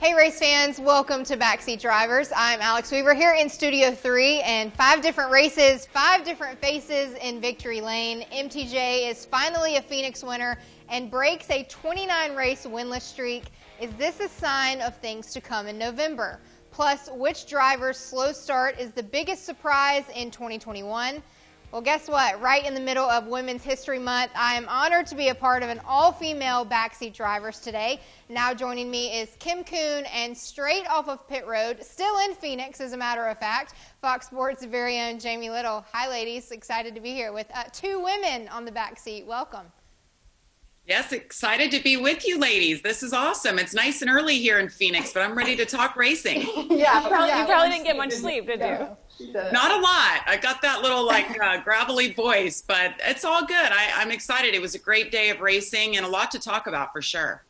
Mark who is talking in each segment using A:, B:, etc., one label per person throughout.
A: Hey race fans, welcome to Backseat Drivers. I'm Alex Weaver here in Studio 3, and 5 different races, 5 different faces in victory lane. MTJ is finally a Phoenix winner and breaks a 29 race winless streak. Is this a sign of things to come in November? Plus, which driver's slow start is the biggest surprise in 2021? Well, guess what? Right in the middle of Women's History Month, I am honored to be a part of an all-female Backseat Drivers today. Now joining me is Kim Coon, and straight off of pit road, still in Phoenix as a matter of fact, Fox Sports' very own Jamie Little. Hi ladies, excited to be here with 2 women on the backseat. Welcome.
B: Yes, excited to be with you ladies. This is awesome. It's nice and early here in Phoenix, but I'm ready to talk racing.
C: You probably didn't get much sleep, did you?
B: Not a lot. I got that little gravelly voice, but it's all good. I'm excited. It was a great day of racing and a lot to talk about for sure.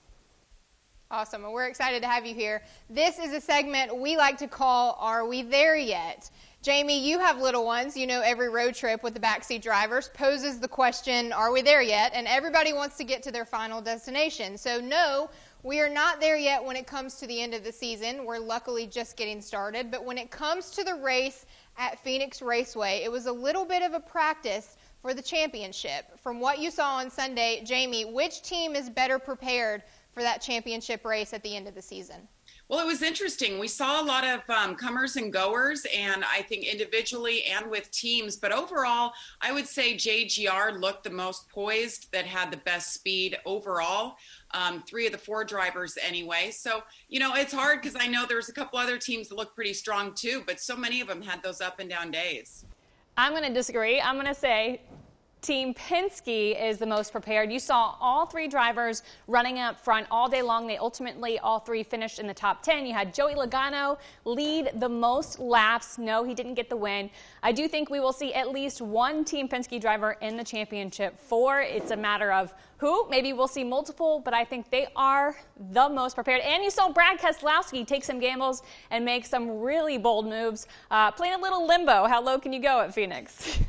A: Awesome. Well, we're excited to have you here. This is a segment we like to call Are We There Yet? Jamie, you have little ones. You know every road trip with the Backseat Drivers poses the question, are we there yet? And everybody wants to get to their final destination. So no, we are not there yet when it comes to the end of the season. We're luckily just getting started. But when it comes to the race at Phoenix Raceway, it was a little bit of a practice for the championship. From what you saw on Sunday, Jamie, which team is better prepared for that championship race at the end of the season?
B: Well, it was interesting. We saw a lot of comers and goers, and I think individually and with teams. But overall, I would say JGR looked the most poised, that had the best speed overall. 3 of the 4 drivers anyway. So, you know, it's hard because I know there's a couple other teams that look pretty strong too, but so many of them had those up and down days.
C: I'm going to disagree. I'm going to say Team Penske is the most prepared. You saw all 3 drivers running up front all day long. They ultimately all 3 finished in the top 10. You had Joey Logano lead the most laps. No, he didn't get the win. I do think we will see at least 1 Team Penske driver in the championship. 4, it's a matter of who. Maybe we'll see multiple, but I think they are the most prepared. And you saw Brad Keselowski take some gambles and make some really bold moves, playing a little limbo. How low can you go at Phoenix?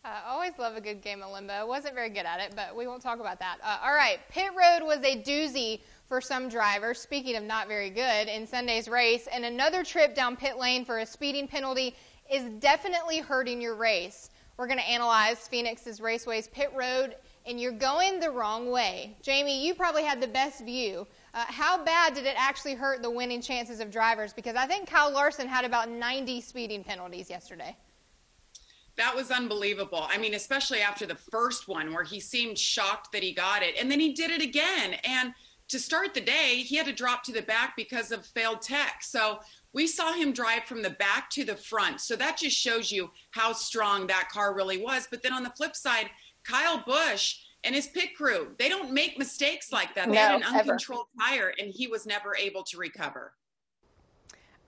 A: I always love a good game of limbo. Wasn't very good at it, but we won't talk about that. All right, pit road was a doozy for some drivers, speaking of not very good, in Sunday's race. And another trip down pit lane for a speeding penalty is definitely hurting your race. We're going to analyze Phoenix's Raceway's pit road, and you're going the wrong way. Jamie, you probably had the best view. How bad did it actually hurt the winning chances of drivers? Because I think Kyle Larson had about 90 speeding penalties yesterday.
B: That was unbelievable. I mean, especially after the first one where he seemed shocked that he got it. And then he did it again. And to start the day, he had to drop to the back because of failed tech. So we saw him drive from the back to the front. So that just shows you how strong that car really was. But then on the flip side, Kyle Busch and his pit crew, they don't make mistakes like that. They had an uncontrolled tire, and he was never able to recover.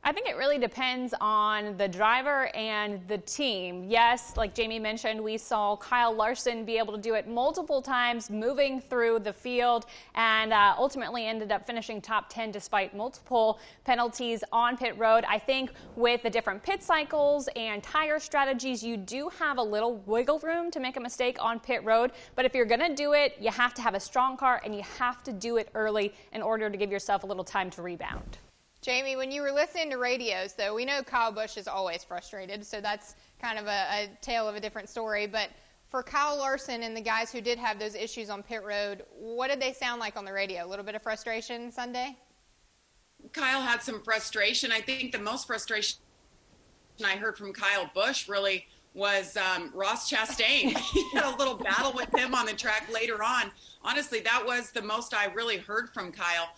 C: I think it really depends on the driver and the team. Yes, like Jamie mentioned, we saw Kyle Larson be able to do it multiple times, moving through the field, and ultimately ended up finishing top 10 despite multiple penalties on pit road. I think with the different pit cycles and tire strategies, you do have a little wiggle room to make a mistake on pit road. But if you're going to do it, you have to have a strong car, and you have to do it early in order to give yourself a little time to rebound.
A: Jamie, when you were listening to radios, though, we know Kyle Busch is always frustrated, so that's kind of a tale of a different story. But for Kyle Larson and the guys who did have those issues on pit road, what did they sound like on the radio? A little bit of frustration Sunday?
B: Kyle had some frustration. I think the most frustration I heard from Kyle Busch really was Ross Chastain. He had a little battle with him on the track later on. Honestly, that was the most I really heard from Kyle.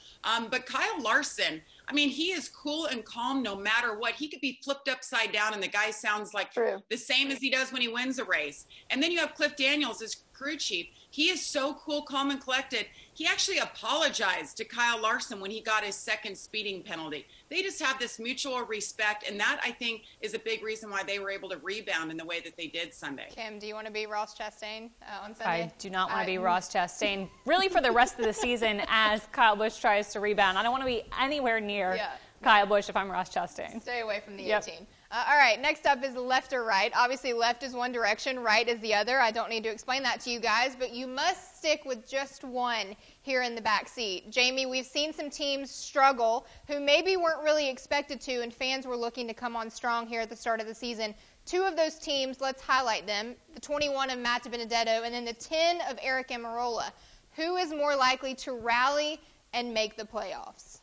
B: But Kyle Larson, I mean, he is cool and calm no matter what. He could be flipped upside down, and the guy sounds like the same as he does when he wins a race. And then you have Cliff Daniels as crew chief. He is so cool, calm, and collected. He actually apologized to Kyle Larson when he got his second speeding penalty. They just have this mutual respect, and that, I think, is a big reason why they were able to rebound in the way that they did Sunday.
A: Kim, do you want to be Ross Chastain on Sunday?
C: I do not want to be Ross Chastain, really, for the rest of the season as Kyle Busch tries to rebound. I don't want to be anywhere near Kyle Busch if I'm Ross Chastain.
A: Stay away from the 18. All right, next up is left or right. Obviously, left is one direction, right is the other. I don't need to explain that to you guys, but you must stick with just one here in the back seat. Jamie, we've seen some teams struggle who maybe weren't really expected to, and fans were looking to come on strong here at the start of the season. Two of those teams, let's highlight them, the 21 of Matt DiBenedetto and then the 10 of Eric Almirola. Who is more likely to rally and make the playoffs?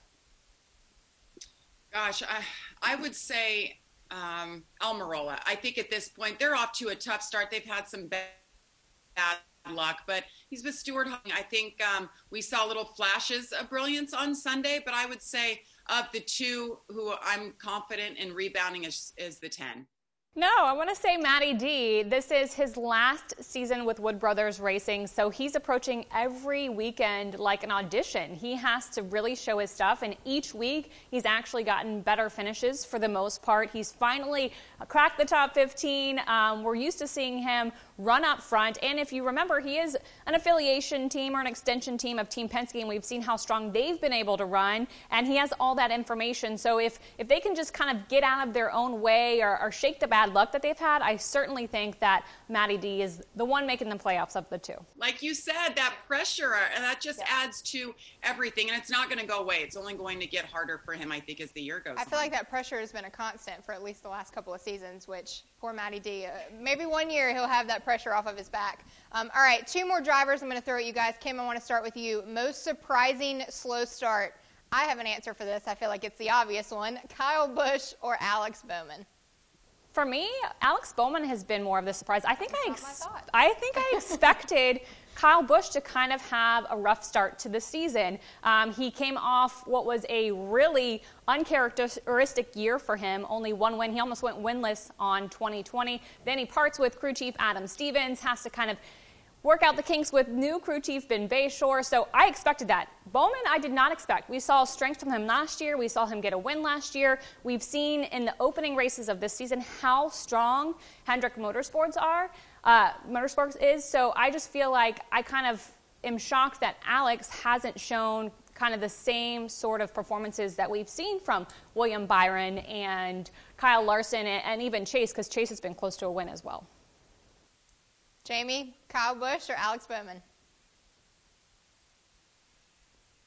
B: Gosh, I would say Almirola. I think at this point they're off to a tough start. They've had some bad luck, but he's with Stuart Hawking. I think we saw little flashes of brilliance on Sunday, but I would say of the two who I'm confident in rebounding is the 10.
C: No, I want to say Matty D. This is his last season with Wood Brothers Racing, so he's approaching every weekend like an audition. He has to really show his stuff, and each week he's actually gotten better finishes for the most part. He's finally cracked the top 15. We're used to seeing him run up front, and if you remember, he is an affiliation team or an extension team of Team Penske, and we've seen how strong they've been able to run, and he has all that information. So if they can just kind of get out of their own way or shake the bad luck that they've had, I certainly think that Matty D is the one making the playoffs of the two.
B: Like you said, that pressure, and that just adds to everything, and it's not going to go away. It's only going to get harder for him, I think, as the year goes on.
A: I feel like that pressure has been a constant for at least the last couple of seasons, which poor Matty D, maybe one year he'll have that pressure off of his back. All right, two more drivers I'm going to throw at you guys. Kim, I want to start with you. Most surprising slow start. I have an answer for this. I feel like it's the obvious one. Kyle Busch or Alex Bowman?
C: For me, Alex Bowman has been more of the surprise. I think I expected Kyle Busch to kind of have a rough start to the season. He came off what was a really uncharacteristic year for him, only one win. He almost went winless on 2020. Then he parts with crew chief Adam Stevens, has to kind of work out the kinks with new crew chief Ben Bayshore, so I expected that. Bowman, I did not expect. We saw strength from him last year. We saw him get a win last year. We've seen in the opening races of this season how strong Hendrick Motorsports is, so I just feel like I kind of am shocked that Alex hasn't shown kind of the same sort of performances that we've seen from William Byron and Kyle Larson and even Chase, because Chase has been close to a win as well.
A: Jamie, Kyle Busch or Alex Bowman?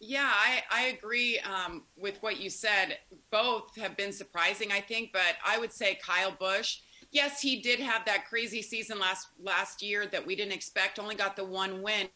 B: Yeah, I agree with what you said. Both have been surprising, I think, but I would say Kyle Busch. Yes, he did have that crazy season last year that we didn't expect, only got the one win.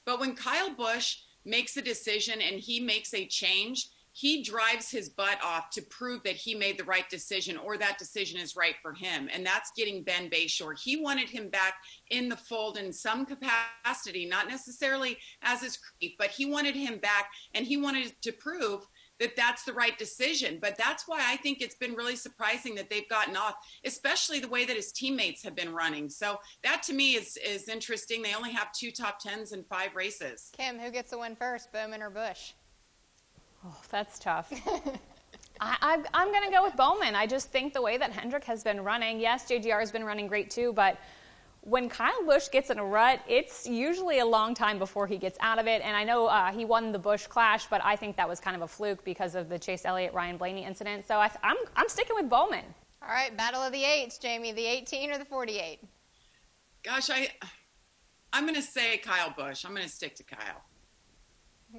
B: But when Kyle Busch makes a decision and he makes a change, he drives his butt off to prove that he made the right decision or that decision is right for him. And that's getting Ben Bayshore. He wanted him back in the fold in some capacity, not necessarily as his crew, but he wanted him back and he wanted to prove that that's the right decision. But that's why I think it's been really surprising that they've gotten off, especially the way that his teammates have been running. So that to me is interesting. They only have 2 top 10s in 5 races.
A: Kim, who gets the win first, Bowman or Busch?
C: Oh, that's tough. I'm going to go with Bowman. I just think the way that Hendrick has been running, yes, JGR has been running great too, but when Kyle Busch gets in a rut, it's usually a long time before he gets out of it. And I know he won the Busch Clash, but I think that was kind of a fluke because of the Chase Elliott-Ryan Blaney incident. So I'm sticking with Bowman.
A: All right, battle of the 8s, Jamie, the 18 or the 48?
B: Gosh, I'm going to say Kyle Busch. I'm going to stick to Kyle.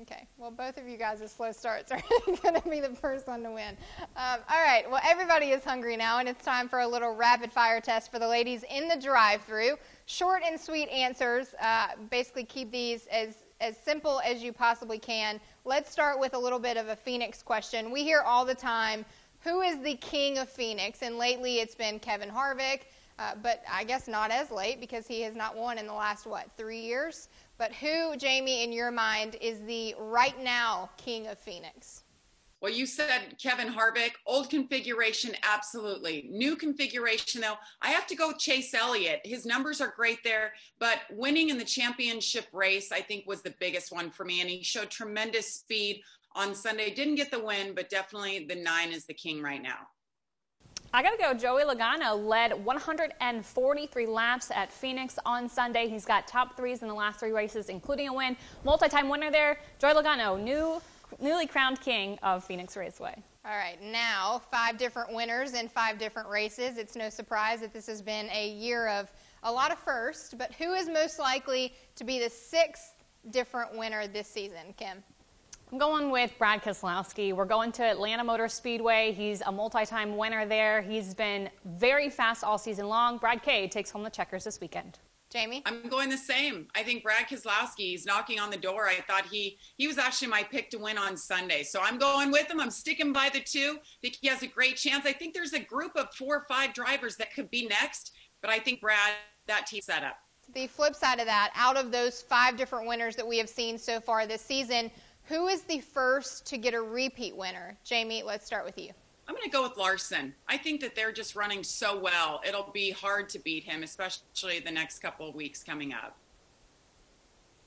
A: Okay, well, both of you guys' slow starts are going to be the first one to win. All right, well, everybody is hungry now, and it's time for a little rapid-fire test for the ladies in the drive-thru. Short and sweet answers. Basically, keep these as simple as you possibly can. Let's start with a little bit of a Phoenix question. We hear all the time, who is the king of Phoenix? And lately, it's been Kevin Harvick, but I guess not as late because he has not won in the last, 3 years? But who, Jamie, in your mind, is the right now king of Phoenix?
B: Well, you said Kevin Harvick. Old configuration, absolutely. New configuration, though, I have to go with Chase Elliott. His numbers are great there, but winning in the championship race, I think, was the biggest one for me, and he showed tremendous speed on Sunday. Didn't get the win, but definitely the 9 is the king right now.
C: I got to go. Joey Logano led 143 laps at Phoenix on Sunday. He's got top 3s in the last 3 races, including a win. Multi-time winner there. Joey Logano, newly crowned king of Phoenix Raceway.
A: All right, now 5 different winners in 5 different races. It's no surprise that this has been a year of a lot of firsts, but who is most likely to be the 6th different winner this season, Kim?
C: I'm going with Brad Keselowski. We're going to Atlanta Motor Speedway. He's a multi-time winner there. He's been very fast all season long. Brad K takes home the checkers this weekend.
A: Jamie?
B: I'm going the same. I think Brad Keselowski is knocking on the door. I thought he was actually my pick to win on Sunday. So I'm going with him. I'm sticking by the 2. I think he has a great chance. I think there's a group of 4 or 5 drivers that could be next, but I think Brad, that team set up.
A: The flip side of that, out of those 5 different winners that we have seen so far this season, who is the first to get a repeat winner? Jamie, let's start with you.
B: I'm going to go with Larson. I think that they're just running so well. It'll be hard to beat him, especially the next couple of weeks coming up.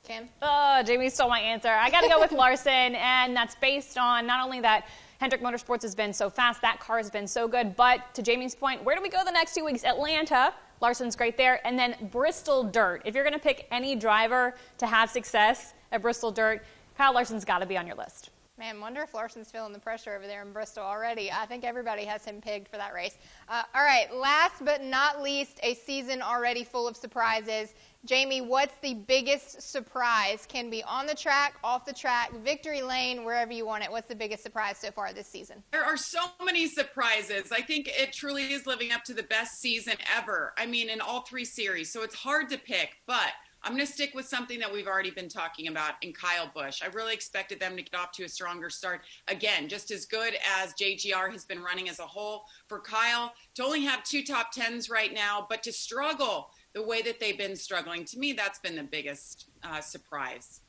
A: Kim?
C: Oh, Jamie stole my answer. I got to go with Larson, and that's based on not only that Hendrick Motorsports has been so fast, that car has been so good, but to Jamie's point, where do we go the next 2 weeks? Atlanta, Larson's great there, and then Bristol Dirt. If you're going to pick any driver to have success at Bristol Dirt, Kyle Larson's got to be on your list.
A: Man, wonder if Larson's feeling the pressure over there in Bristol already. I think everybody has him pegged for that race. All right, last but not least, a season already full of surprises. Jamie, what's the biggest surprise? Can be on the track, off the track, victory lane, wherever you want it. What's the biggest surprise so far this season?
B: There are so many surprises. I think it truly is living up to the best season ever. I mean, in all 3 series, so it's hard to pick, but I'm going to stick with something that we've already been talking about in Kyle Busch. I really expected them to get off to a stronger start. Again, just as good as JGR has been running as a whole. For Kyle, to only have 2 top 10s right now, but to struggle the way that they've been struggling, to me, that's been the biggest surprise.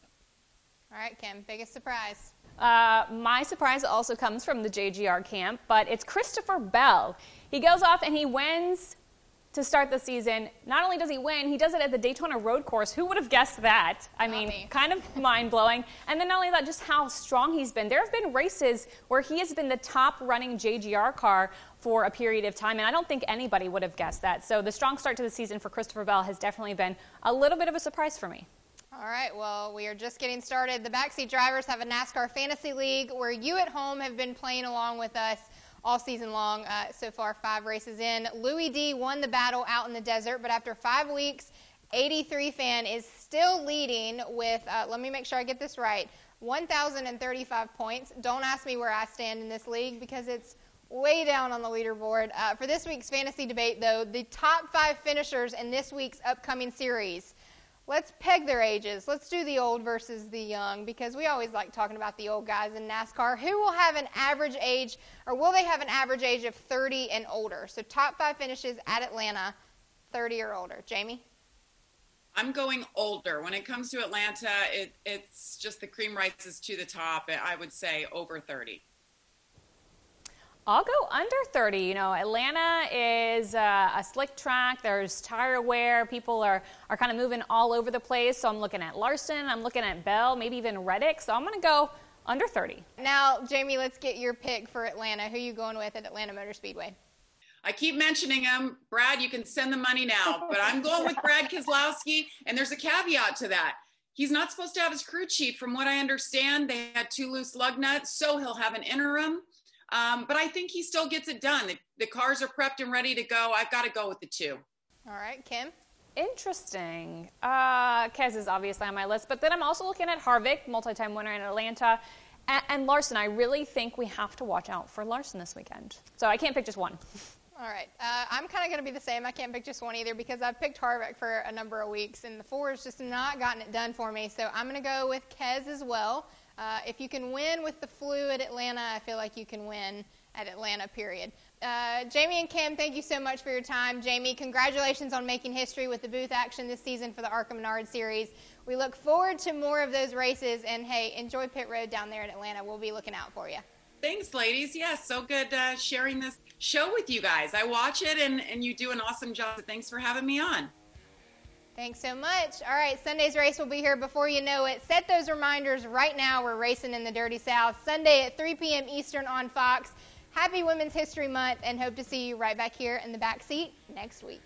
A: All right, Kim, biggest surprise.
C: My surprise also comes from the JGR camp, but it's Christopher Bell. He goes off and he wins to start the season. Not only does he win, he does it at the Daytona road course. Who would have guessed that? I mean, kind of mind-blowing. And then not only that, just how strong he's been. There have been races where he has been the top running JGR car for a period of time, and I don't think anybody would have guessed that. So the strong start to the season for Christopher Bell has definitely been a little bit of a surprise for me.
A: All right, well, we are just getting started. The Backseat Drivers have a NASCAR Fantasy League where you at home have been playing along with us all season long. So far, 5 races in. Louis D won the battle out in the desert, but after 5 weeks, 83 fan is still leading with, let me make sure I get this right, 1,035 points. Don't ask me where I stand in this league because it's way down on the leaderboard. For this week's fantasy debate, though, the top 5 finishers in this week's upcoming series. Let's peg their ages. Let's do the old versus the young because we always like talking about the old guys in NASCAR. Who will have an average age, or will they have an average age of 30 and older? So top 5 finishes at Atlanta, 30 or older. Jamie?
B: I'm going older. When it comes to Atlanta, it's just the cream rises to the top. I would say over 30.
C: I'll go under 30. You know, Atlanta is a slick track. There's tire wear. People are kind of moving all over the place. So I'm looking at Larson. I'm looking at Bell, maybe even Reddick. So I'm going to go under 30.
A: Now, Jamie, let's get your pick for Atlanta. Who are you going with at Atlanta Motor Speedway?
B: I keep mentioning him. Brad, you can send the money now. But I'm going with Brad Keselowski. And there's a caveat to that. He's not supposed to have his crew chief. From what I understand, they had 2 loose lug nuts. So he'll have an interim. But I think he still gets it done. The cars are prepped and ready to go. I've got to go with the 2.
A: All right, Kim?
C: Interesting. Kez is obviously on my list, but then I'm also looking at Harvick, multi-time winner in Atlanta, and Larson. I really think we have to watch out for Larson this weekend. So I can't pick just one.
A: All right. I'm kind of going to be the same. I can't pick just one either because I've picked Harvick for a number of weeks, and the 4 has just not gotten it done for me. So I'm going to go with Kez as well. If you can win with the flu at Atlanta, I feel like you can win at Atlanta, period. Jamie and Kim, thank you so much for your time. Jamie, congratulations on making history with the booth action this season for the ARCA Menard Series. We look forward to more of those races, and, hey, enjoy pit road down there in Atlanta. We'll be looking out for you.
B: Thanks, ladies. Yes, so good sharing this show with you guys. I watch it, and you do an awesome job. Thanks for having me on.
A: Thanks so much. All right, Sunday's race will be here before you know it. Set those reminders right now. We're racing in the Dirty South. Sunday at 3 p.m. Eastern on Fox. Happy Women's History Month, and hope to see you right back here in the back seat next week.